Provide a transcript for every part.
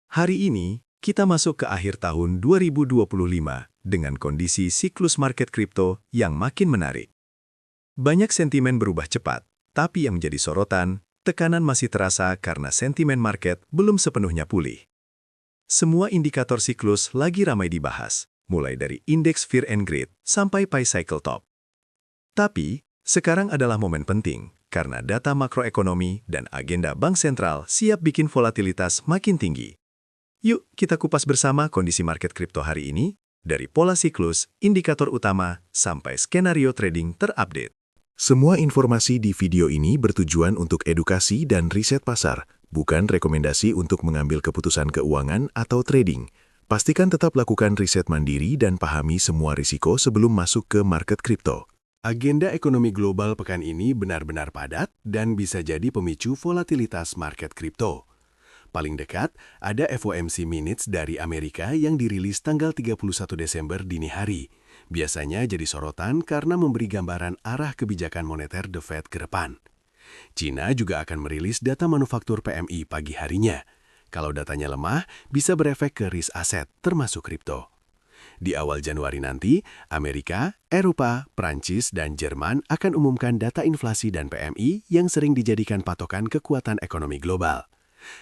Hari ini, kita masuk ke akhir tahun 2025 dengan kondisi siklus market kripto yang makin menarik. Banyak sentimen berubah cepat, tapi yang menjadi sorotan, tekanan masih terasa karena sentimen market belum sepenuhnya pulih. Semua indikator siklus lagi ramai dibahas, mulai dari indeks Fear and Greed sampai Pi Cycle Top. Tapi, sekarang adalah momen penting, karena data makroekonomi dan agenda bank sentral siap bikin volatilitas makin tinggi. Yuk, kita kupas bersama kondisi market kripto hari ini, dari pola siklus, indikator utama, sampai skenario trading terupdate. Semua informasi di video ini bertujuan untuk edukasi dan riset pasar, bukan rekomendasi untuk mengambil keputusan keuangan atau trading. Pastikan tetap lakukan riset mandiri dan pahami semua risiko sebelum masuk ke market kripto. Agenda ekonomi global pekan ini benar-benar padat dan bisa jadi pemicu volatilitas market kripto. Paling dekat, ada FOMC Minutes dari Amerika yang dirilis tanggal 31 Desember dini hari. Biasanya jadi sorotan karena memberi gambaran arah kebijakan moneter The Fed ke depan. China juga akan merilis data manufaktur PMI pagi harinya. Kalau datanya lemah, bisa berefek ke risk aset, termasuk kripto. Di awal Januari nanti, Amerika, Eropa, Prancis, dan Jerman akan umumkan data inflasi dan PMI yang sering dijadikan patokan kekuatan ekonomi global.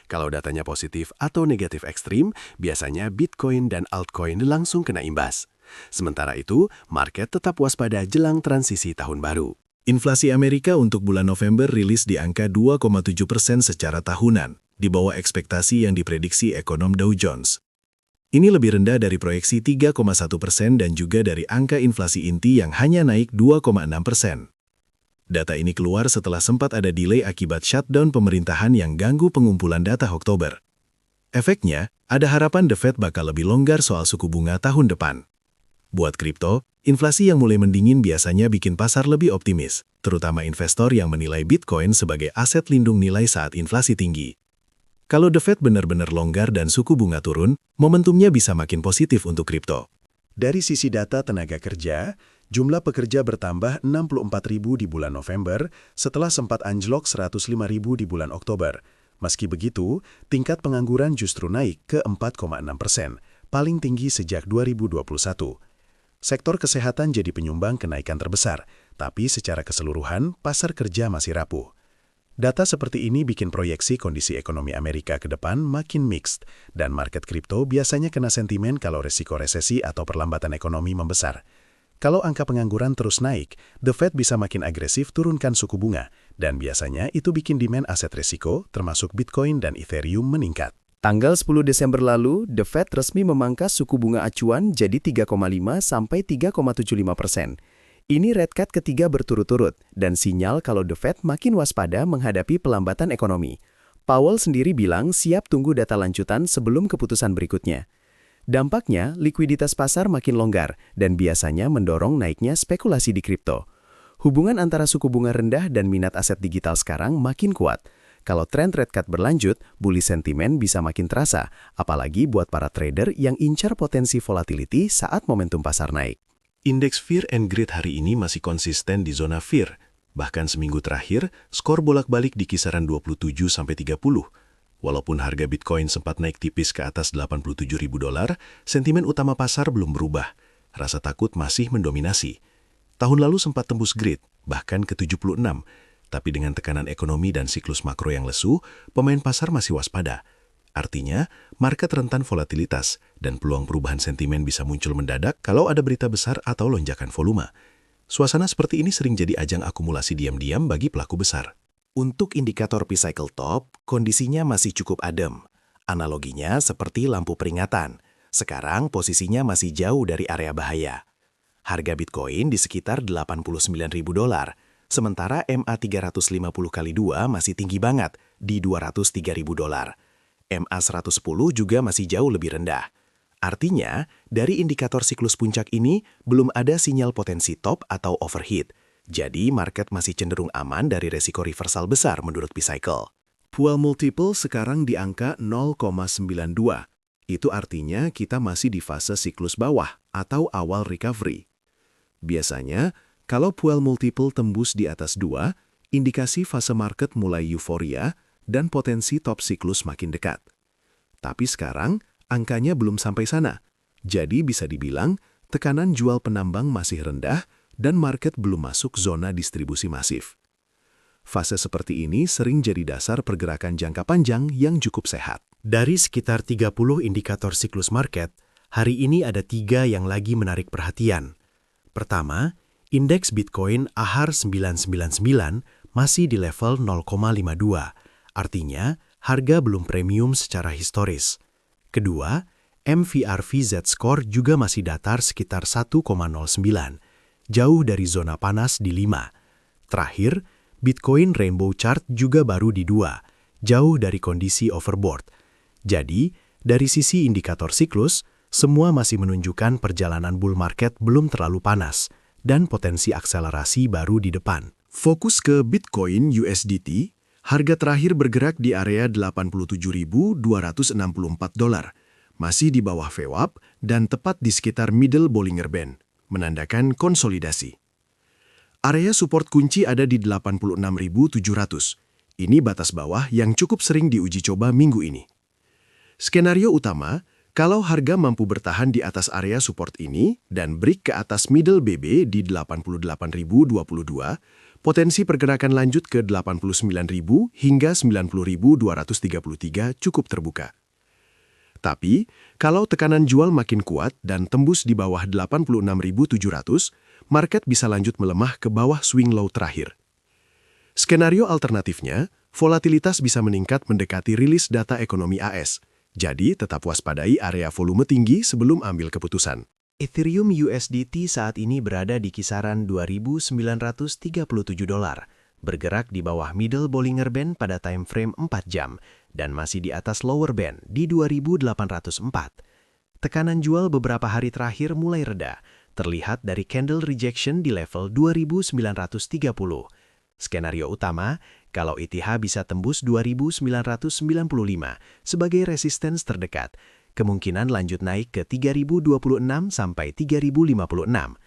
Kalau datanya positif atau negatif ekstrim, biasanya Bitcoin dan altcoin langsung kena imbas. Sementara itu, market tetap waspada jelang transisi tahun baru. Inflasi Amerika untuk bulan November rilis di angka 2,7% secara tahunan, di bawah ekspektasi yang diprediksi ekonom Dow Jones. Ini lebih rendah dari proyeksi 3,1% dan juga dari angka inflasi inti yang hanya naik 2,6%. Data ini keluar setelah sempat ada delay akibat shutdown pemerintahan yang ganggu pengumpulan data Oktober. Efeknya, ada harapan The Fed bakal lebih longgar soal suku bunga tahun depan. Buat kripto, inflasi yang mulai mendingin biasanya bikin pasar lebih optimis, terutama investor yang menilai Bitcoin sebagai aset lindung nilai saat inflasi tinggi. Kalau The Fed benar-benar longgar dan suku bunga turun, momentumnya bisa makin positif untuk kripto. Dari sisi data tenaga kerja, jumlah pekerja bertambah 64.000 di bulan November setelah sempat anjlok 105.000 di bulan Oktober. Meski begitu, tingkat pengangguran justru naik ke 4,6%, paling tinggi sejak 2021. Sektor kesehatan jadi penyumbang kenaikan terbesar, tapi secara keseluruhan, pasar kerja masih rapuh. Data seperti ini bikin proyeksi kondisi ekonomi Amerika ke depan makin mixed, dan market kripto biasanya kena sentimen kalau resiko resesi atau perlambatan ekonomi membesar. Kalau angka pengangguran terus naik, The Fed bisa makin agresif turunkan suku bunga, dan biasanya itu bikin demand aset risiko, termasuk Bitcoin dan Ethereum meningkat. Tanggal 10 Desember lalu, The Fed resmi memangkas suku bunga acuan jadi 3,5 sampai 3,75%. Ini rate cut ketiga berturut-turut, dan sinyal kalau The Fed makin waspada menghadapi pelambatan ekonomi. Powell sendiri bilang siap tunggu data lanjutan sebelum keputusan berikutnya. Dampaknya, likuiditas pasar makin longgar dan biasanya mendorong naiknya spekulasi di kripto. Hubungan antara suku bunga rendah dan minat aset digital sekarang makin kuat. Kalau tren rate cut berlanjut, bullish sentimen bisa makin terasa, apalagi buat para trader yang incar potensi volatility saat momentum pasar naik. Indeks Fear and Greed hari ini masih konsisten di zona fear. Bahkan seminggu terakhir, skor bolak-balik di kisaran 27-30. Walaupun harga Bitcoin sempat naik tipis ke atas $87.000, sentimen utama pasar belum berubah. Rasa takut masih mendominasi. Tahun lalu sempat tembus greed, bahkan ke 76. Tapi dengan tekanan ekonomi dan siklus makro yang lesu, pemain pasar masih waspada. Artinya, market rentan volatilitas dan peluang perubahan sentimen bisa muncul mendadak kalau ada berita besar atau lonjakan volume. Suasana seperti ini sering jadi ajang akumulasi diam-diam bagi pelaku besar. Untuk indikator Pi Cycle Top, kondisinya masih cukup adem. Analoginya seperti lampu peringatan. Sekarang posisinya masih jauh dari area bahaya. Harga Bitcoin di sekitar $89.000, sementara MA 350x2 masih tinggi banget di $203.000. MA 110 juga masih jauh lebih rendah. Artinya, dari indikator siklus puncak ini, belum ada sinyal potensi top atau overheat. Jadi, market masih cenderung aman dari resiko reversal besar menurut Pi Cycle. Pull multiple sekarang di angka 0,92. Itu artinya kita masih di fase siklus bawah atau awal recovery. Biasanya, kalau pull multiple tembus di atas 2, indikasi fase market mulai euforia dan potensi top siklus makin dekat. Tapi sekarang, angkanya belum sampai sana. Jadi bisa dibilang, tekanan jual penambang masih rendah dan market belum masuk zona distribusi masif. Fase seperti ini sering jadi dasar pergerakan jangka panjang yang cukup sehat. Dari sekitar 30 indikator siklus market, hari ini ada 3 yang lagi menarik perhatian. Pertama, indeks Bitcoin AHR 999 masih di level 0,52, artinya harga belum premium secara historis. Kedua, MVRV Z-Score juga masih datar sekitar 1,09, jauh dari zona panas di 5. Terakhir, Bitcoin Rainbow Chart juga baru di 2, jauh dari kondisi overbought. Jadi, dari sisi indikator siklus, semua masih menunjukkan perjalanan bull market belum terlalu panas, dan potensi akselerasi baru di depan. Fokus ke Bitcoin USDT, harga terakhir bergerak di area $87.264, masih di bawah VWAP dan tepat di sekitar Middle Bollinger Band, menandakan konsolidasi. Area support kunci ada di 86.700. Ini batas bawah yang cukup sering diuji coba minggu ini. Skenario utama, kalau harga mampu bertahan di atas area support ini dan break ke atas middle BB di 88.022, potensi pergerakan lanjut ke 89.000 hingga 90.233 cukup terbuka. Tapi, kalau tekanan jual makin kuat dan tembus di bawah 86.700, market bisa lanjut melemah ke bawah swing low terakhir. Skenario alternatifnya, volatilitas bisa meningkat mendekati rilis data ekonomi AS, jadi tetap waspadai area volume tinggi sebelum ambil keputusan. Ethereum USDT saat ini berada di kisaran $2.937, bergerak di bawah Middle Bollinger Band pada time frame 4 jam, dan masih di atas lower band di 2.804. Tekanan jual beberapa hari terakhir mulai reda, terlihat dari candle rejection di level 2.930. Skenario utama, kalau ETH bisa tembus 2.995 sebagai resistance terdekat, kemungkinan lanjut naik ke 3.026 sampai 3.056.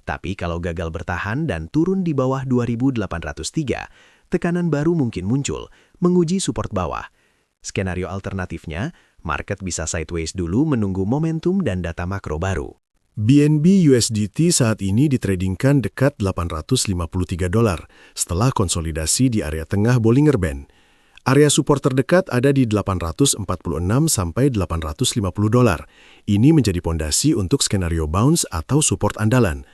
Tapi kalau gagal bertahan dan turun di bawah 2.803, tekanan baru mungkin muncul, menguji support bawah. Skenario alternatifnya, market bisa sideways dulu menunggu momentum dan data makro baru. BNB USDT saat ini ditradingkan dekat $853 setelah konsolidasi di area tengah Bollinger Band. Area support terdekat ada di $846 sampai $850. Ini menjadi pondasi untuk skenario bounce atau support andalan.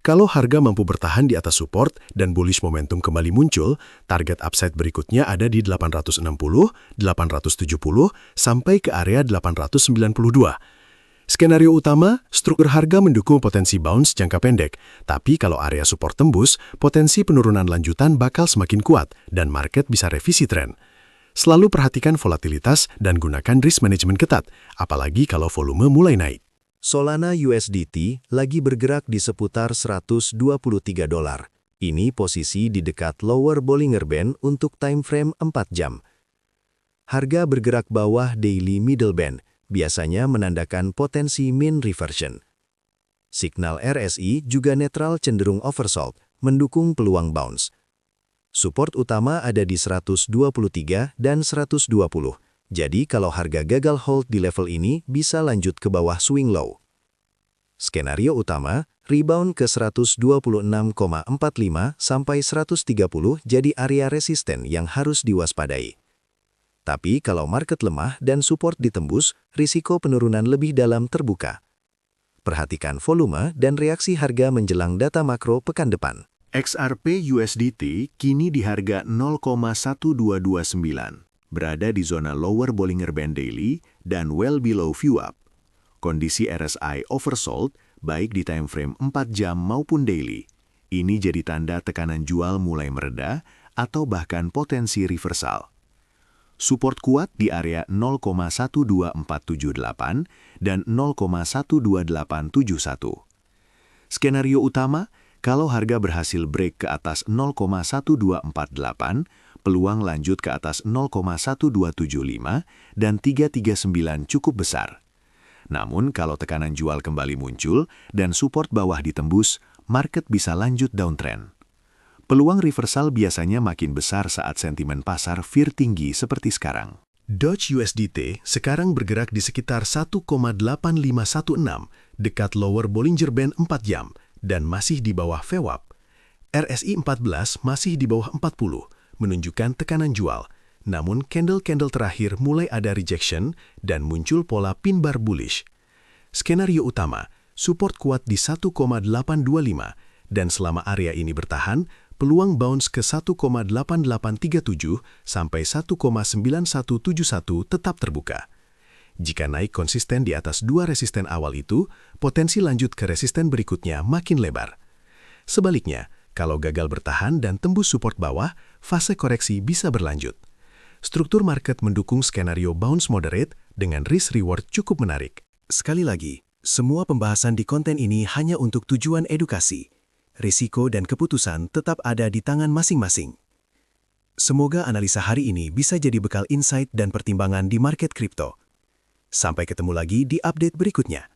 Kalau harga mampu bertahan di atas support dan bullish momentum kembali muncul, target upside berikutnya ada di 860, 870, sampai ke area 892. Skenario utama, struktur harga mendukung potensi bounce jangka pendek, tapi kalau area support tembus, potensi penurunan lanjutan bakal semakin kuat dan market bisa revisi tren. Selalu perhatikan volatilitas dan gunakan risk management ketat, apalagi kalau volume mulai naik. Solana USDT lagi bergerak di seputar $123. Ini posisi di dekat lower Bollinger Band untuk time frame 4 jam. Harga bergerak bawah daily middle band, biasanya menandakan potensi mean reversion. Signal RSI juga netral cenderung oversold, mendukung peluang bounce. Support utama ada di 123 dan 120. Jadi kalau harga gagal hold di level ini bisa lanjut ke bawah swing low. Skenario utama, rebound ke 126,45 sampai 130 jadi area resisten yang harus diwaspadai. Tapi kalau market lemah dan support ditembus, risiko penurunan lebih dalam terbuka. Perhatikan volume dan reaksi harga menjelang data makro pekan depan. XRP USDT kini di harga 0,1229, berada di zona lower Bollinger Band daily dan well below VWAP. Kondisi RSI oversold baik di time frame 4 jam maupun daily. Ini jadi tanda tekanan jual mulai mereda atau bahkan potensi reversal. Support kuat di area 0,12478 dan 0,12871. Skenario utama, kalau harga berhasil break ke atas 0,1248, peluang lanjut ke atas 0,1275 dan 339 cukup besar. Namun kalau tekanan jual kembali muncul dan support bawah ditembus, market bisa lanjut downtrend. Peluang reversal biasanya makin besar saat sentimen pasar fear tinggi seperti sekarang. Doge USDT sekarang bergerak di sekitar 1,8516 dekat lower Bollinger Band 4 jam dan masih di bawah VWAP. RSI 14 masih di bawah 40, menunjukkan tekanan jual. Namun candle-candle terakhir mulai ada rejection dan muncul pola pin bar bullish. Skenario utama, support kuat di 1,825 dan selama area ini bertahan, peluang bounce ke 1,8837 sampai 1,9171 tetap terbuka. Jika naik konsisten di atas dua resisten awal itu, potensi lanjut ke resisten berikutnya makin lebar. Sebaliknya, kalau gagal bertahan dan tembus support bawah, fase koreksi bisa berlanjut. Struktur market mendukung skenario bounce moderate dengan risk-reward cukup menarik. Sekali lagi, semua pembahasan di konten ini hanya untuk tujuan edukasi. Risiko dan keputusan tetap ada di tangan masing-masing. Semoga analisa hari ini bisa jadi bekal insight dan pertimbangan di market kripto. Sampai ketemu lagi di update berikutnya.